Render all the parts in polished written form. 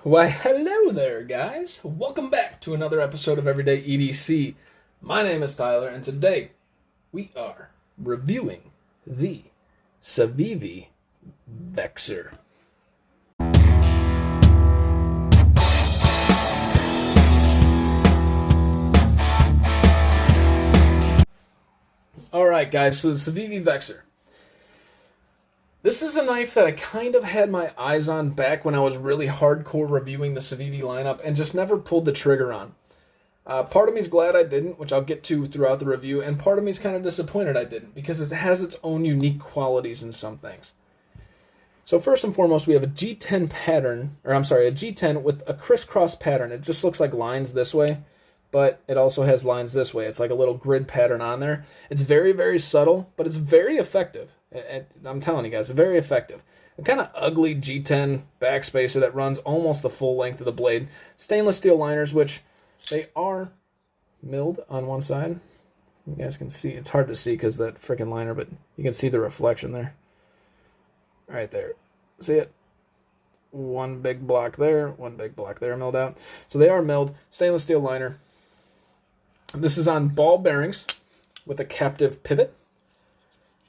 Why, hello there, guys. Welcome back to another episode of Everyday EDC. My name is Tyler, and today we are reviewing the Civivi Vexer. Alright, guys, so the Civivi Vexer. This is a knife that I kind of had my eyes on back when I was really hardcore reviewing the Civivi lineup and just never pulled the trigger on. Part of me is glad I didn't, which I'll get to throughout the review, and part of me is kind of disappointed I didn't because it has its own unique qualities in some things. So first and foremost, we have a G10 pattern, a G10 with a crisscross pattern. It just looks like lines this way, but it also has lines this way. It's like a little grid pattern on there. It's very, very subtle, but it's very effective. I'm telling you guys, it's very effective. A kind of ugly G10 backspacer that runs almost the full length of the blade. Stainless steel liners, which they are milled on one side. You guys can see. It's hard to see because that freaking liner, but you can see the reflection there. Right there. See it? One big block there, one big block there milled out. So they are milled. Stainless steel liner. This is on ball bearings with a captive pivot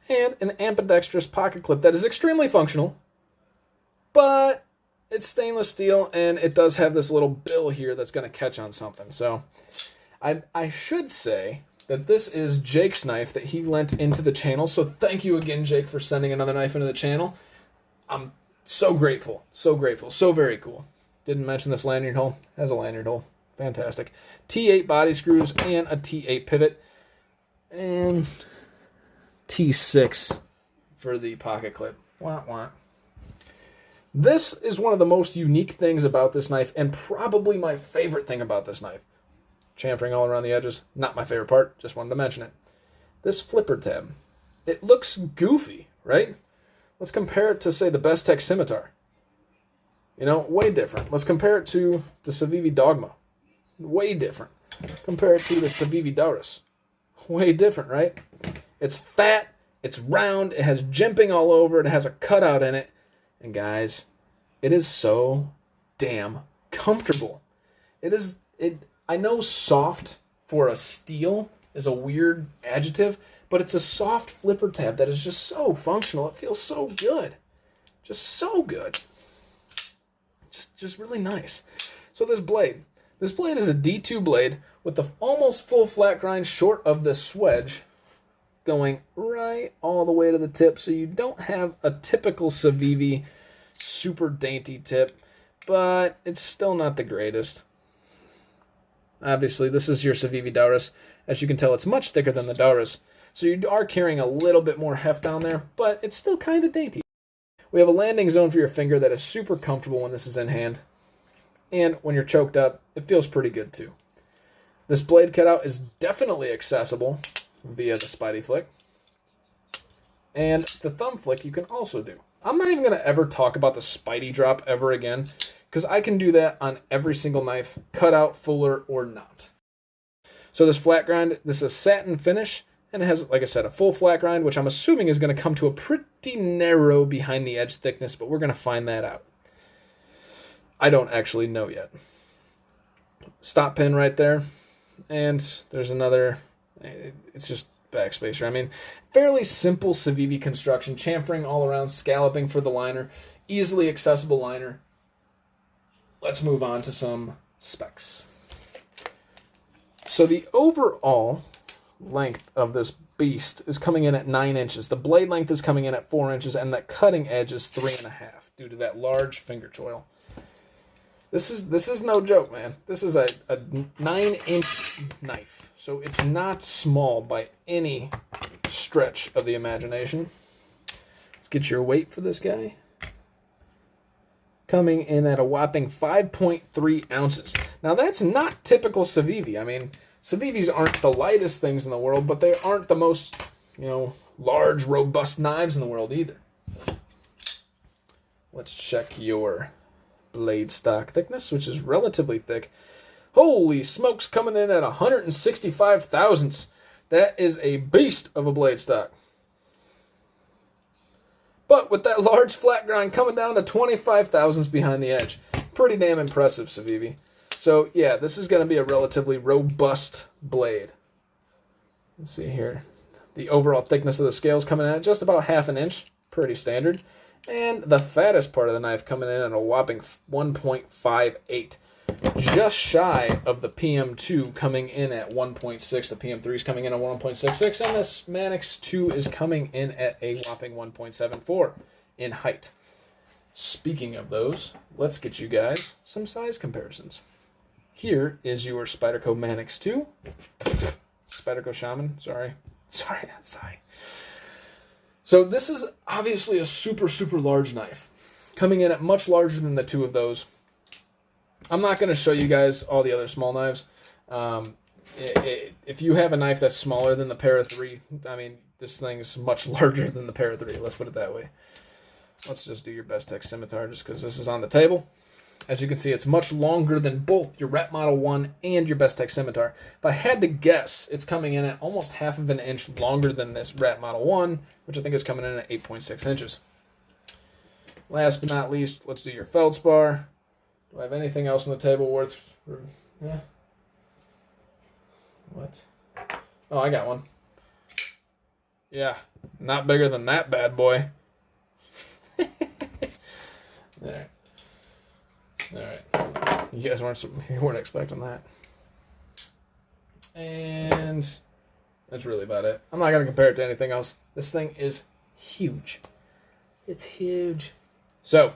and an ambidextrous pocket clip that is extremely functional, but it's stainless steel and it does have this little bill here that's going to catch on something. So I should say that this is Jake's knife that he lent into the channel. So thank you again, Jake, for sending another knife into the channel. I'm so grateful, so very cool. Didn't mention this lanyard hole. Has a lanyard hole. Fantastic. T8 body screws and a T8 pivot. And T6 for the pocket clip. Wah, wah. This is one of the most unique things about this knife and probably my favorite thing about this knife. Chamfering all around the edges. Not my favorite part. Just wanted to mention it. This flipper tab. It looks goofy, right? Let's compare it to, say, the Bestech Scimitar. You know, way different. Let's compare it to the Civivi Dogma. Way different. Compare it to the Civivi Doris. Way different, right? It's fat, it's round, it has jimping all over, it has a cutout in it. And guys, it is so damn comfortable. I know soft for a steel is a weird adjective, but it's a soft flipper tab that is just so functional. It feels so good. Just so good. Just really nice. So this blade is a D2 blade with the almost full flat grind short of the swedge going right all the way to the tip, so you don't have a typical Civivi super dainty tip, but it's still not the greatest. Obviously, this is your Civivi Doris. As you can tell, it's much thicker than the Doris, so you are carrying a little bit more heft down there, but it's still kind of dainty. We have a landing zone for your finger that is super comfortable when this is in hand, and when you're choked up, it feels pretty good too. This blade cutout is definitely accessible via the Spidey flick. And the thumb flick you can also do. I'm not even going to ever talk about the Spidey drop ever again, because I can do that on every single knife, cutout, fuller, or not. So this flat grind, this is a satin finish, and it has, like I said, a full flat grind, which I'm assuming is going to come to a pretty narrow behind the edge thickness, but we're going to find that out. I don't actually know yet. Stop pin right there, and there's another. It's just backspacer. I mean, fairly simple Civivi construction, chamfering all around, scalloping for the liner, easily accessible liner. Let's move on to some specs. So the overall length of this beast is coming in at 9 inches. The blade length is coming in at 4 inches, and the cutting edge is 3.5 due to that large finger choil. This is no joke, man. This is a 9-inch knife. So it's not small by any stretch of the imagination. Let's get your weight for this guy. Coming in at a whopping 5.3 ounces. Now that's not typical Civivi. I mean, Civivis aren't the lightest things in the world, but they aren't the most, large, robust knives in the world either. Let's check your blade stock thickness, which is relatively thick. Holy smokes, coming in at 165 thousandths. That is a beast of a blade stock. But with that large flat grind coming down to 25 thousandths behind the edge. pretty damn impressive, Civivi. So yeah, this is going to be a relatively robust blade. Let's see here. The overall thickness of the scales coming in at just about 1/2 inch. Pretty standard. And the fattest part of the knife coming in at a whopping 1.58. Just shy of the PM2 coming in at 1.6. The PM3 is coming in at 1.66. And this Manix 2 is coming in at a whopping 1.74 in height. Speaking of those, let's get you guys some size comparisons. Here is your Spyderco Manix 2. Spyderco Shaman, sorry, not Sai. So this is obviously a super, super large knife, coming in at much larger than the two of those. I'm not going to show you guys all the other small knives. If you have a knife that's smaller than the Para 3, I mean, this thing's much larger than the Para 3, let's put it that way. Let's just do your Bestech Scimitar just because this is on the table. As you can see, it's much longer than both your Rep Model 1 and your Bestech Scimitar. If I had to guess, it's coming in at almost 1/2 inch longer than this Rep Model 1, which I think is coming in at 8.6 inches. Last but not least, let's do your feldspar. Do I have anything else on the table worth... Yeah. What? Oh, I got one. Yeah, not bigger than that bad boy. There. All right, you guys weren't expecting that, and that's really about it. I'm not gonna compare it to anything else. This thing is huge. It's huge. So,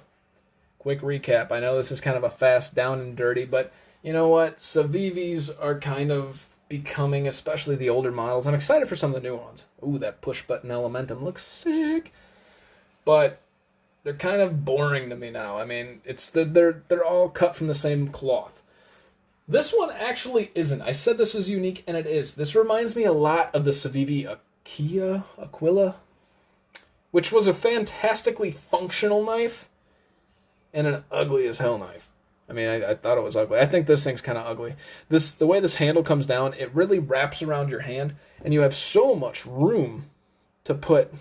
quick recap. I know this is kind of a fast down and dirty, but you know what? Civivis are kind of becoming, especially the older models. I'm excited for some of the new ones. Ooh, that push button Elementum looks sick, but they're kind of boring to me now. I mean, they're all cut from the same cloth. This one actually isn't. I said this is unique, and it is. This reminds me a lot of the Civivi Aquila, which was a fantastically functional knife and an ugly as hell knife. I mean, I thought it was ugly. I think this thing's kind of ugly. The way this handle comes down, it really wraps around your hand, and you have so much room to put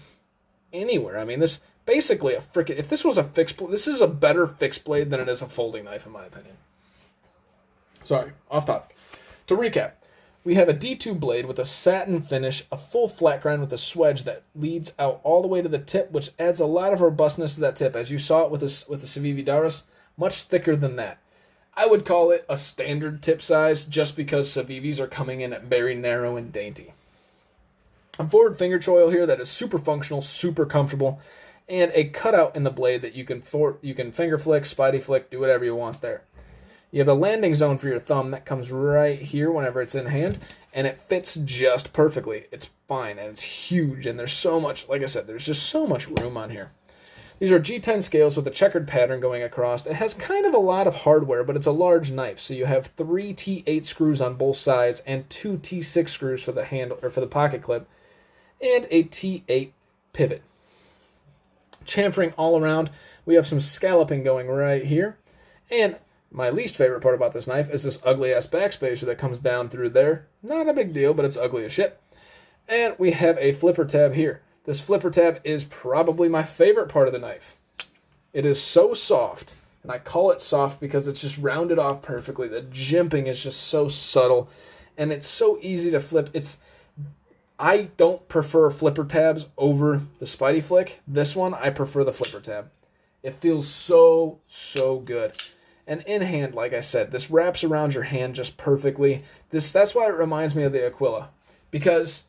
anywhere. I mean, this... Basically, if this was a fixed blade, this is a better fixed blade than it is a folding knife, in my opinion. Sorry, off topic. To recap, we have a D2 blade with a satin finish, a full flat grind with a swedge that leads out all the way to the tip, which adds a lot of robustness to that tip. As you saw it with the Civivi Daurus, much thicker than that. I would call it a standard tip size just because Civivis are coming in at very narrow and dainty. A forward finger choil here that is super functional, super comfortable, and a cutout in the blade that you can finger flick, spidey flick, do whatever you want there. You have a landing zone for your thumb that comes right here whenever it's in hand, and it fits just perfectly. It's fine, and it's huge, and there's so much, like I said, there's just so much room on here. These are G10 scales with a checkered pattern going across. It has kind of a lot of hardware, but it's a large knife, so you have 3 T8 screws on both sides and 2 T6 screws for the handle or for the pocket clip, and a T8 pivot. Chamfering all around, we have some scalloping going right here, and my least favorite part about this knife is this ugly ass backspacer that comes down through there. Not a big deal, but it's ugly as shit. And we have a flipper tab here. This flipper tab is probably my favorite part of the knife. It is so soft, and I call it soft because it's just rounded off perfectly. The jimping is just so subtle, and it's so easy to flip. I don't prefer flipper tabs over the Spidey Flick. This one, I prefer the flipper tab. It feels so, so good. And in hand, like I said, this wraps around your hand just perfectly. That's why it reminds me of the Aquila. Because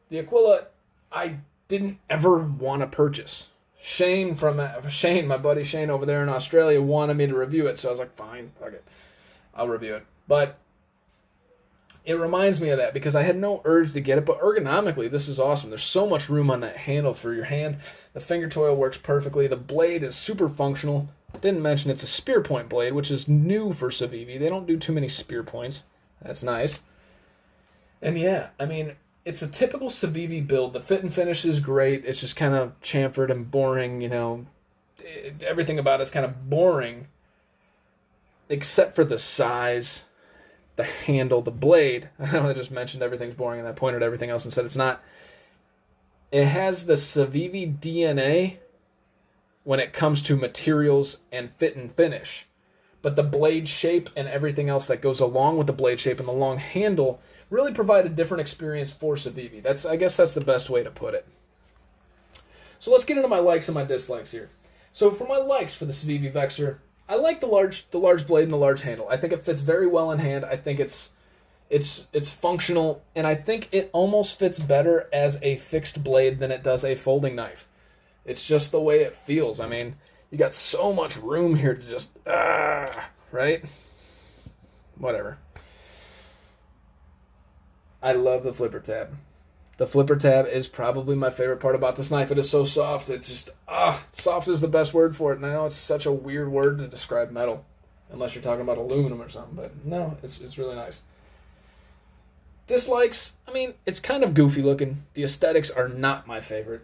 the Aquila, I didn't ever want to purchase. Shane, my buddy Shane over there in Australia, wanted me to review it. So I was like, fine, fuck it. I'll review it. But it reminds me of that because I had no urge to get it, but ergonomically, this is awesome. There's so much room on that handle for your hand. The finger choil works perfectly. The blade is super functional. Didn't mention it's a spear point blade, which is new for Civivi. They don't do too many spear points. That's nice. And yeah, I mean, it's a typical Civivi build. The fit and finish is great. It's just kind of chamfered and boring, you know. Everything about it's kind of boring, except for the size, the handle, the blade. I know I just mentioned everything's boring and I pointed everything else and said it's not. It has the Civivi DNA when it comes to materials and fit and finish. but the blade shape and everything else that goes along with the blade shape and the long handle really provide a different experience for Civivi. I guess that's the best way to put it. So let's get into my likes and my dislikes here. So for my likes for the Civivi Vexer, I like the large blade and the large handle. I think it fits very well in hand. I think it's functional, and I think it almost fits better as a fixed blade than it does a folding knife. It's just the way it feels. I mean, you got so much room here to just, right? Whatever. I love the flipper tab. The flipper tab is probably my favorite part about this knife. It is so soft. It's just, soft is the best word for it. And I know it's such a weird word to describe metal, unless you're talking about aluminum or something. But no, it's really nice. Dislikes, I mean, it's kind of goofy looking. The aesthetics are not my favorite.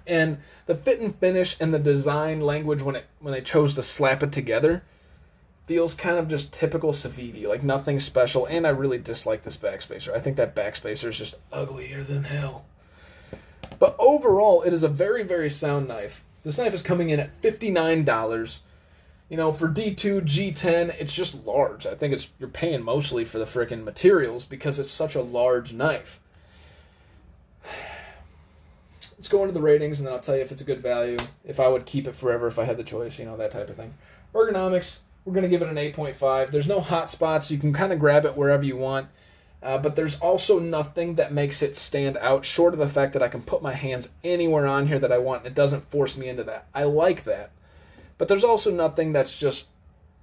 And the fit and finish and the design language when they chose to slap it together feels kind of just typical Civivi, like nothing special. And I really dislike this backspacer. I think that backspacer is just uglier than hell. But overall, it is a very, very sound knife. This knife is coming in at $59. You know, for D2, G10, it's just large. I think you're paying mostly for the frickin' materials because it's such a large knife. Let's go into the ratings, and then I'll tell you if it's a good value, if I would keep it forever if I had the choice, you know, that type of thing. Ergonomics, we're going to give it an 8.5. There's no hot spots. You can kind of grab it wherever you want, but there's also nothing that makes it stand out, short of the fact that I can put my hands anywhere on here that I want, and it doesn't force me into that. I like that. But there's also nothing that's just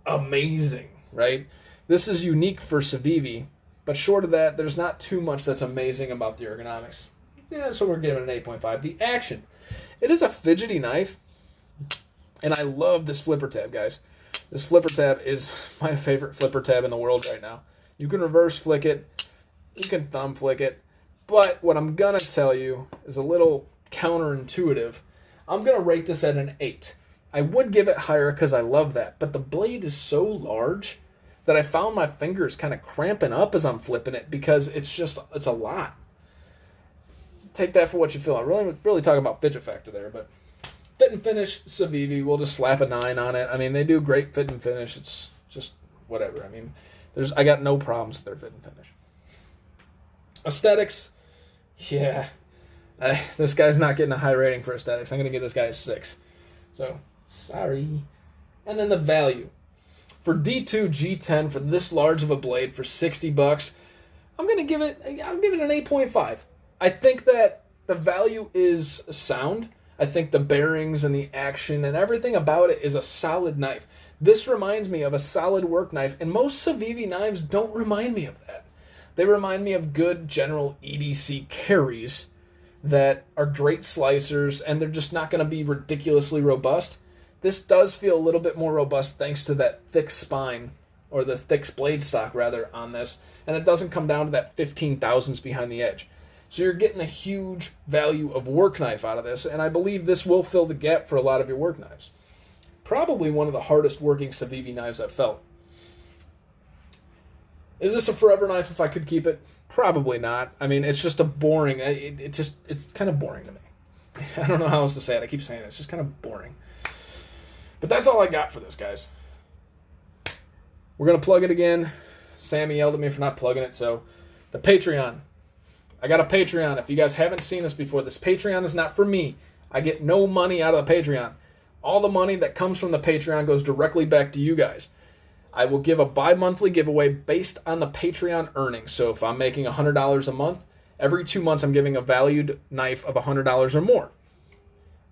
amazing, right? This is unique for Civivi, but short of that, there's not too much that's amazing about the ergonomics. Yeah, so we're giving it an 8.5. The action. It is a fidgety knife, and I love this flipper tab, guys. This flipper tab is my favorite flipper tab in the world right now. You can reverse flick it. You can thumb flick it. But what I'm going to tell you is a little counterintuitive. I'm going to rate this at an 8. I would give it higher because I love that, but the blade is so large that I found my fingers kind of cramping up as I'm flipping it because it's a lot. Take that for what you feel. I'm really talking about fidget factor there, but fit and finish, Civivi, we'll just slap a 9 on it. I mean, they do great fit and finish. It's just whatever. I mean, I got no problems with their fit and finish. Aesthetics, yeah. This guy's not getting a high rating for aesthetics. I'm going to give this guy a 6. So, sorry. And then the value. For D2 G10, for this large of a blade, for $60, I'll give it an 8.5. I think that the value is sound. I think the bearings and the action and everything about it is a solid knife. This reminds me of a solid work knife, and most Civivi knives don't remind me of that. They remind me of good general EDC carries that are great slicers, and they're just not going to be ridiculously robust. This does feel a little bit more robust thanks to that thick spine, or the thick blade stock rather, on this, and it doesn't come down to that 15 thousandths behind the edge. So you're getting a huge value of work knife out of this, and I believe this will fill the gap for a lot of your work knives. Probably one of the hardest working Civivi knives I've felt. Is this a forever knife if I could keep it? Probably not. I mean, it's just a boring, it's kind of boring to me. I don't know how else to say it. I keep saying it. It's just kind of boring. But that's all I got for this, guys. We're going to plug it again. Sammy yelled at me for not plugging it, so the Patreon. I got a Patreon. If you guys haven't seen this before, this Patreon is not for me. I get no money out of the Patreon. All the money that comes from the Patreon goes directly back to you guys. I will give a bi-monthly giveaway based on the Patreon earnings. So if I'm making $100 a month, every 2 months I'm giving a valued knife of $100 or more.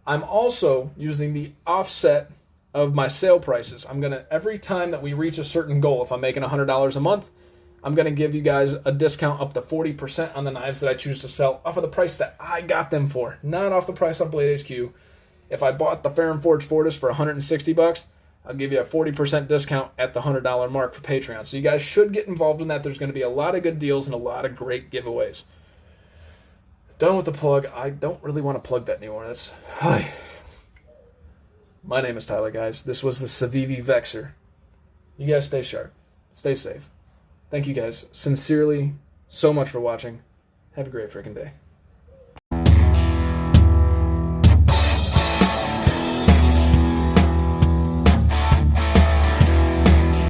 I'm also using the offset of my sale prices. Every time that we reach a certain goal, if I'm making $100 a month, I'm going to give you guys a discount up to 40% on the knives that I choose to sell off of the price that I got them for, not off the price on Blade HQ. If I bought the Ferrum Forge Fortis for $160, I'll give you a 40% discount at the $100 mark for Patreon. So you guys should get involved in that. There's going to be a lot of good deals and a lot of great giveaways. Done with the plug. I don't really want to plug that anymore. Hi. My name is Tyler, guys. This was the Civivi Vexer. You guys stay sharp. Stay safe. Thank you guys sincerely so much for watching. Have a great freaking day.